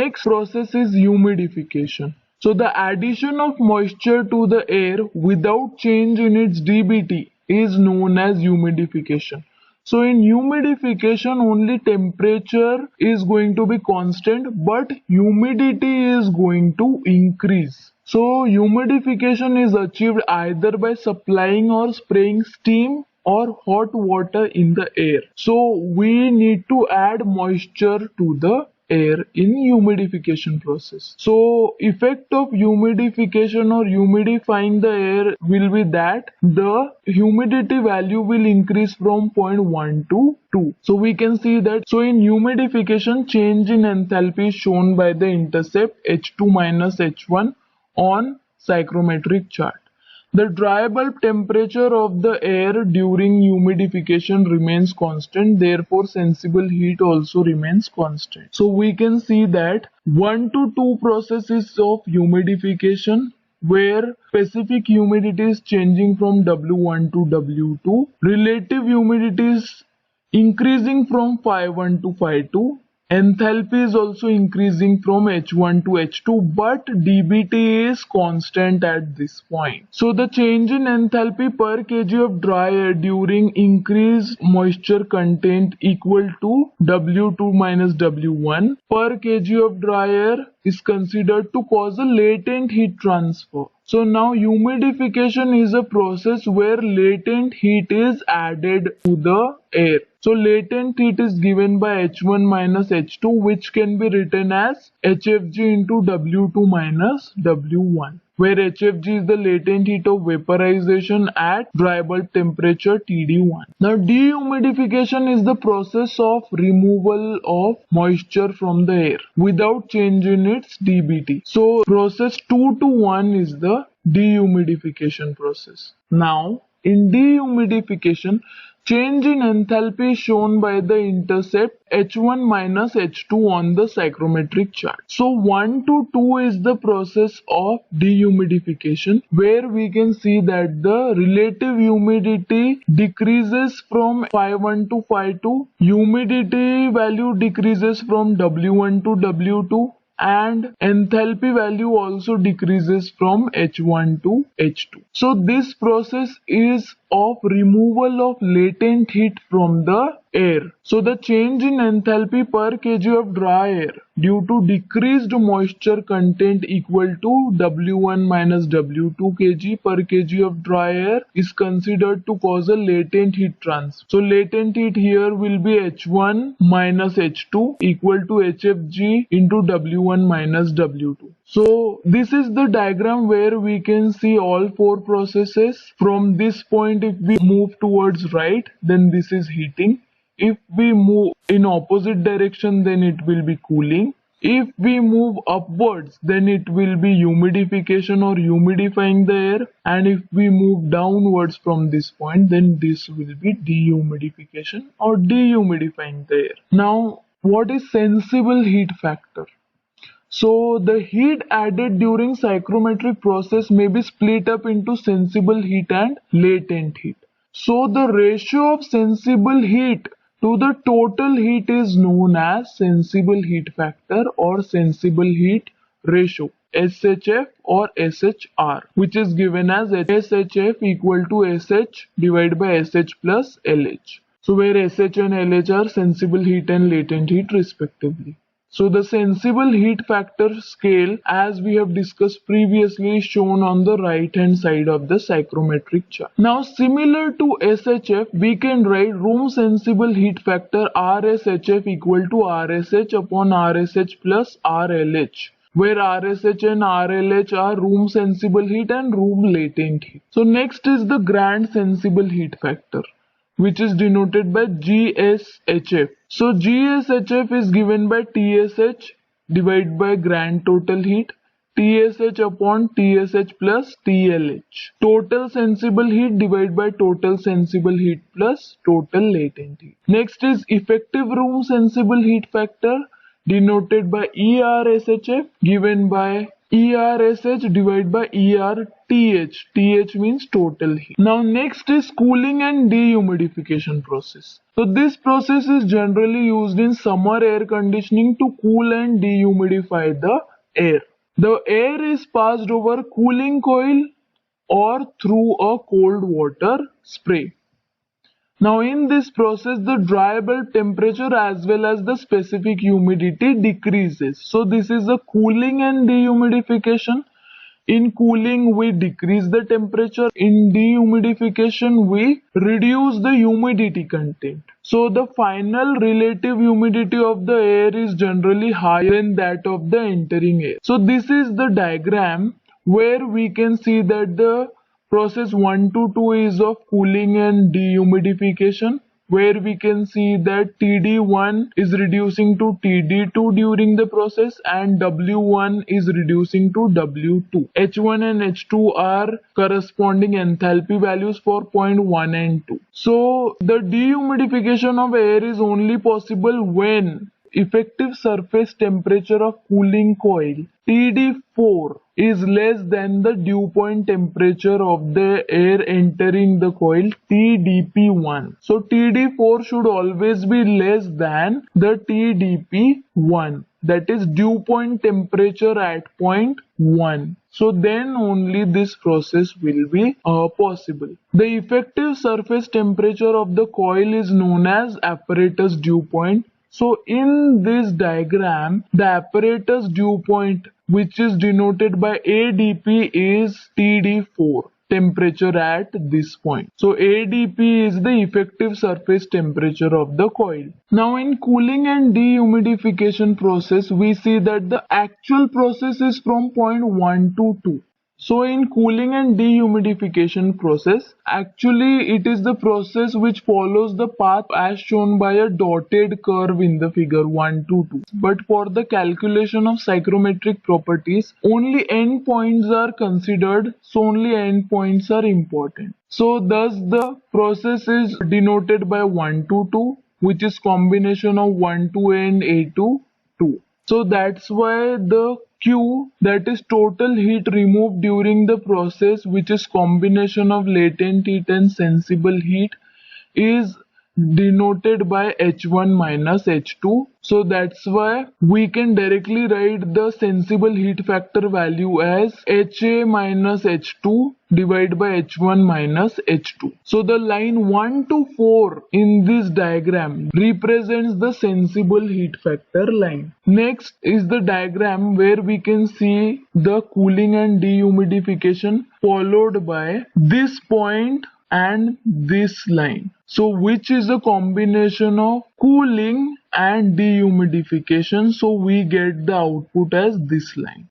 next process is humidification. So the addition of moisture to the air without change in its dBT is known as humidification. So in humidification, only temperature is going to be constant, but humidity is going to increase. So humidification is achieved either by supplying or spraying steam or hot water in the air. So we need to add moisture to the air in humidification process. So effect of humidification or humidifying the air will be that the humidity value will increase from 0.1 to 2. So we can see that. So in humidification, change in enthalpy is shown by the intercept H2 minus H1 on psychrometric chart. The dry bulb temperature of the air during humidification remains constant, therefore sensible heat also remains constant. So we can see that 1 to 2 processes of humidification where specific humidity is changing from W1 to W2, relative humidity is increasing from phi1 to phi2, enthalpy is also increasing from H1 to H2, but dBT is constant at this point. So the change in enthalpy per kg of dry air during increased moisture content equal to W2 minus W1 per kg of dry air is considered to cause a latent heat transfer. So now humidification is a process where latent heat is added to the air. So latent heat is given by H1 minus H2, which can be written as HFG into W2 minus W1, where HFG is the latent heat of vaporization at dry bulb temperature TD1. Now dehumidification is the process of removal of moisture from the air without change in its dBT. So process 2 to 1 is the dehumidification process. Now in dehumidification, change in enthalpy is shown by the intercept H1 minus H2 on the psychrometric chart. So 1 to 2 is the process of dehumidification, where we can see that the relative humidity decreases from phi1 to phi2, humidity value decreases from W1 to W2, and enthalpy value also decreases from H1 to H2. So this process is of removal of latent heat from the air. So the change in enthalpy per kg of dry air due to decreased moisture content equal to W1 minus W2 kg per kg of dry air is considered to cause a latent heat transfer. So latent heat here will be H1 minus H2 equal to HFG into W1 minus W2. So this is the diagram where we can see all 4 processes. From this point, if we move towards right, then this is heating. If we move in opposite direction, then it will be cooling. If we move upwards, then it will be humidification or humidifying the air. And if we move downwards from this point, then this will be dehumidification or dehumidifying the air. Now, what is sensible heat factor? So the heat added during psychrometric process may be split up into sensible heat and latent heat. So the ratio of sensible heat to the total heat is known as sensible heat factor or sensible heat ratio, SHF or SHR, which is given as SHF equal to SH divided by SH plus LH. So where SH and LH are sensible heat and latent heat respectively. So the sensible heat factor scale, as we have discussed previously, is shown on the right hand side of the psychrometric chart. Now similar to SHF, we can write room sensible heat factor RSHF equal to RSH upon RSH plus RLH, where RSH and RLH are room sensible heat and room latent heat. So next is the grand sensible heat factor, which is denoted by GSHF. So GSHF is given by TSH divided by grand total heat, TSH upon TSH plus TLH. Total sensible heat divided by total sensible heat plus total latent heat. Next is effective room sensible heat factor, denoted by ERSHF, given by ERSH divided by ERTH. TH means total heat. Now next is cooling and dehumidification process. So this process is generally used in summer air conditioning to cool and dehumidify the air. The air is passed over cooling coil or through a cold water spray. Now in this process the dry bulb temperature as well as the specific humidity decreases. So this is the cooling and dehumidification. In cooling we decrease the temperature, in dehumidification we reduce the humidity content. So the final relative humidity of the air is generally higher than that of the entering air. So this is the diagram where we can see that the process 1 to 2 is of cooling and dehumidification, where we can see that TD1 is reducing to TD2 during the process and W1 is reducing to W2. H1 and H2 are corresponding enthalpy values for point 1 and 2. So the dehumidification of air is only possible when effective surface temperature of cooling coil TD4 is less than the dew point temperature of the air entering the coil TDP1. So TD4 should always be less than the TDP1, that is dew point temperature at point 1. So then only this process will be possible. The effective surface temperature of the coil is known as apparatus dew point. So in this diagram, the apparatus dew point, which is denoted by ADP, is TD4 temperature at this point. So ADP is the effective surface temperature of the coil. Now in cooling and dehumidification process, we see that the actual process is from point 1 to 2. So in cooling and dehumidification process, actually it is the process which follows the path as shown by a dotted curve in the figure 1 to 2. But for the calculation of psychrometric properties, only endpoints are considered, so only endpoints are important. So thus the process is denoted by 1 to 2, which is combination of 1 to and A to 2. So that's why the Q, that is total heat removed during the process, which is combination of latent heat and sensible heat, is denoted by H1 minus H2. So that's why we can directly write the sensible heat factor value as HA minus H2 divided by H1 minus H2. So the line 1 to 4 in this diagram represents the sensible heat factor line. Next is the diagram where we can see the cooling and dehumidification followed by this point and this line. So which is a combination of cooling and dehumidification. So we get the output as this line.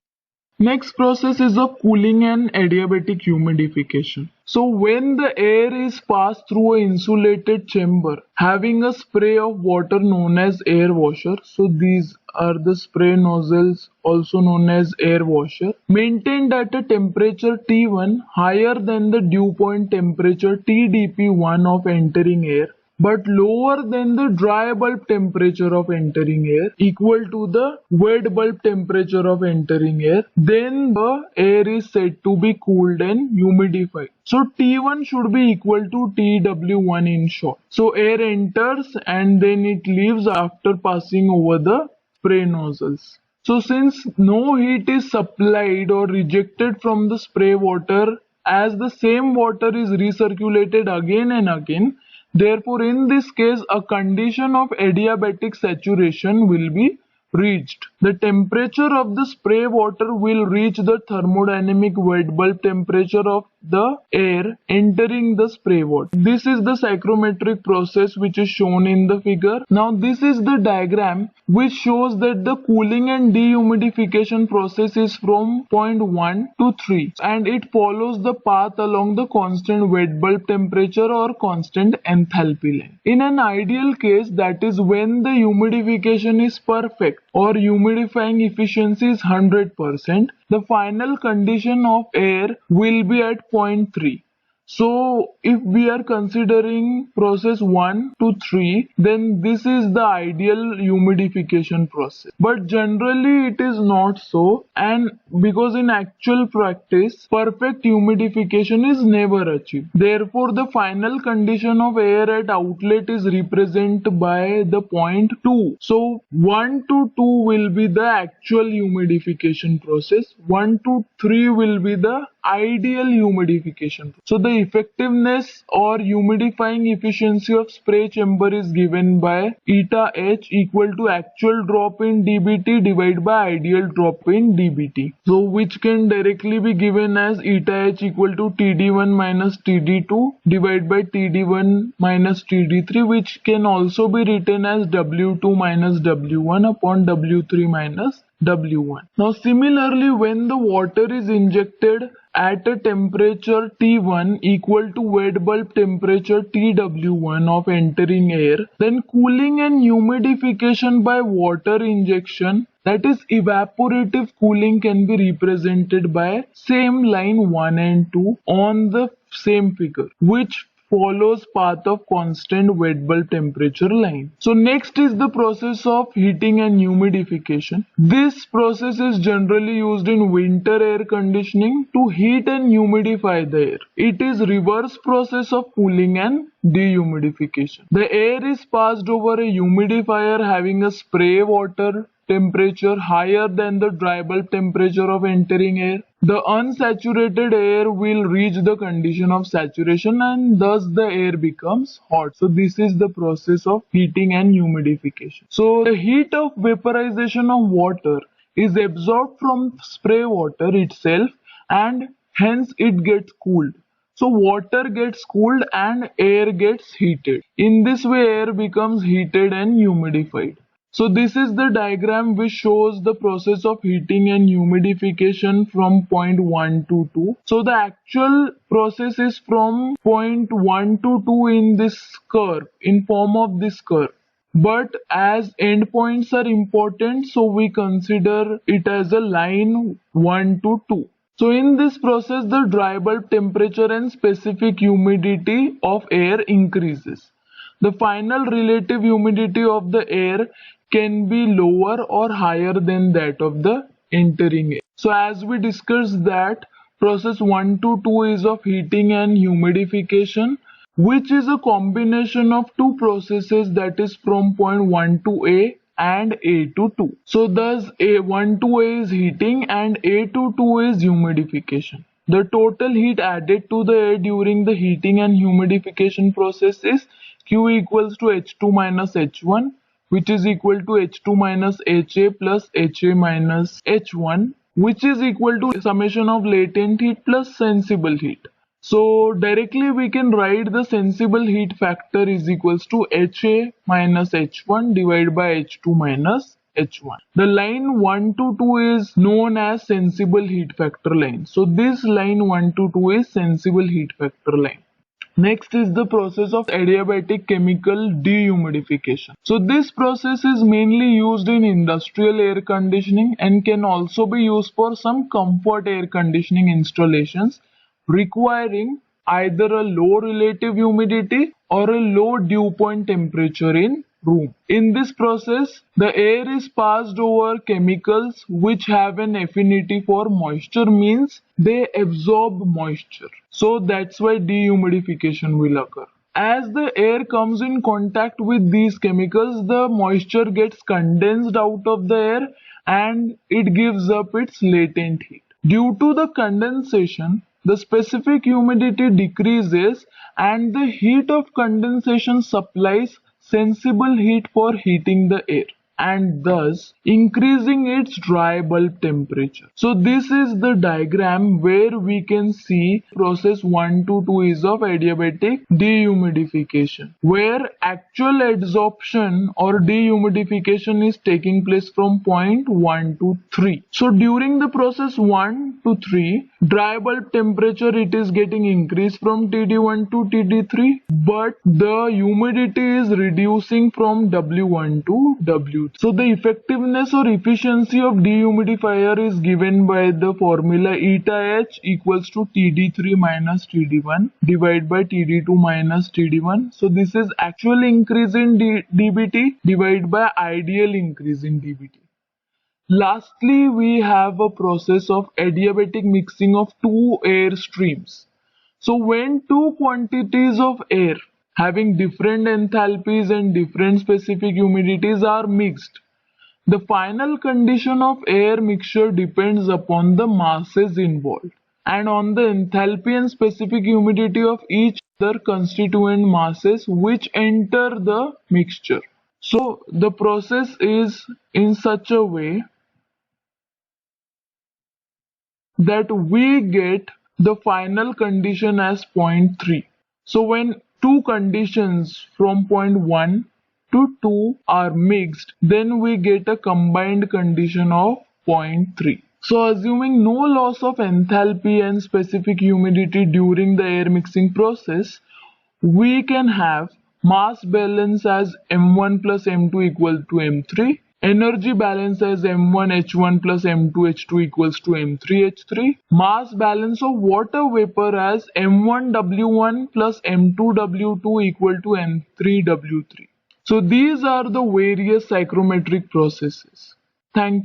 Next process is of cooling and adiabatic humidification. So when the air is passed through an insulated chamber having a spray of water known as air washer, so these are the spray nozzles also known as air washer, maintained at a temperature T1 higher than the dew point temperature TDP1 of entering air, but lower than the dry bulb temperature of entering air, equal to the wet bulb temperature of entering air, then the air is said to be cooled and humidified. So T1 should be equal to TW1 in short. So air enters and then it leaves after passing over the spray nozzles. So since no heat is supplied or rejected from the spray water, as the same water is recirculated again and again, therefore, in this case, a condition of adiabatic saturation will be reached. The temperature of the spray water will reach the thermodynamic wet bulb temperature of the air entering the spray water. This is the psychrometric process which is shown in the figure. Now this is the diagram which shows that the cooling and dehumidification process is from point 1 to 3 and it follows the path along the constant wet bulb temperature or constant enthalpy line. In an ideal case, that is when the humidification is perfect or humidifying efficiency is 100%, the final condition of air will be at point 3. So if we are considering process 1 to 3, then this is the ideal humidification process. But generally it is not so, and because in actual practice, perfect humidification is never achieved. Therefore, the final condition of air at outlet is represented by the point 2. So 1 to 2 will be the actual humidification process. 1 to 3 will be the ideal humidification. So the effectiveness or humidifying efficiency of spray chamber is given by eta H equal to actual drop in dBT divided by ideal drop in dBT. So which can directly be given as eta H equal to TD1 minus TD2 divided by TD1 minus TD3, which can also be written as W2 minus W1 upon W3 minus W1. Now similarly, when the water is injected at a temperature T1 equal to wet bulb temperature TW1 of entering air, then cooling and humidification by water injection, that is evaporative cooling, can be represented by same line 1 and 2 on the same figure, which follows path of constant wet bulb temperature line. So next is the process of heating and humidification. This process is generally used in winter air conditioning to heat and humidify the air. It is reverse process of cooling and dehumidification. The air is passed over a humidifier having a spray water temperature higher than the dry bulb temperature of entering air. The unsaturated air will reach the condition of saturation and thus the air becomes hot. So this is the process of heating and humidification. So the heat of vaporization of water is absorbed from spray water itself and hence it gets cooled. So water gets cooled and air gets heated. In this way air becomes heated and humidified. So this is the diagram which shows the process of heating and humidification from point 1 to 2. So the actual process is from point 1 to 2 in this curve, in form of this curve. But as endpoints are important, so we consider it as a line 1 to 2. So in this process, the dry bulb temperature and specific humidity of air increases. The final relative humidity of the air can be lower or higher than that of the entering air. So as we discussed that process 1 to 2 is of heating and humidification, which is a combination of two processes, that is from point 1 to A and A to 2. So thus A1 to A is heating and A to 2 is humidification. The total heat added to the air during the heating and humidification process is Q equals to H2 minus H1, which is equal to H2 minus HA plus HA minus H1, which is equal to summation of latent heat plus sensible heat. So directly we can write the sensible heat factor is equals to HA minus H1 divided by H2 minus H1. The line 1 to 2 is known as sensible heat factor line. So this line 1 to 2 is sensible heat factor line. Next is the process of adiabatic chemical dehumidification. So this process is mainly used in industrial air conditioning and can also be used for some comfort air conditioning installations requiring either a low relative humidity or a low dew point temperature in room. In this process, the air is passed over chemicals which have an affinity for moisture, means they absorb moisture. So that's why dehumidification will occur. As the air comes in contact with these chemicals, the moisture gets condensed out of the air and it gives up its latent heat. Due to the condensation, the specific humidity decreases and the heat of condensation supplies sensible heat for heating the air and thus increasing its dry bulb temperature. So this is the diagram where we can see process 1 to 2 is of adiabatic dehumidification, where actual adsorption or dehumidification is taking place from point 1 to 3. So during the process 1 to 3, dry bulb temperature it is getting increased from TD1 to TD3, but the humidity is reducing from W1 to W3. So the effectiveness or efficiency of dehumidifier is given by the formula eta H equals to TD3 minus TD1 divided by TD2 minus TD1. So this is actual increase in dBT divided by ideal increase in dBT. Lastly, we have a process of adiabatic mixing of two air streams. So when two quantities of air having different enthalpies and different specific humidities are mixed, the final condition of air mixture depends upon the masses involved and on the enthalpy and specific humidity of each other constituent masses which enter the mixture. So the process is in such a way that we get the final condition as point 3. So when two conditions from point 1 to 2 are mixed, then we get a combined condition of point 3. So assuming no loss of enthalpy and specific humidity during the air mixing process, we can have mass balance as M1 plus M2 equal to M3, energy balance as M1H1 plus M2H2 equals to M3H3, mass balance of water vapor as M1W1 plus M2W2 equal to M3W3. So these are the various psychrometric processes. Thank you.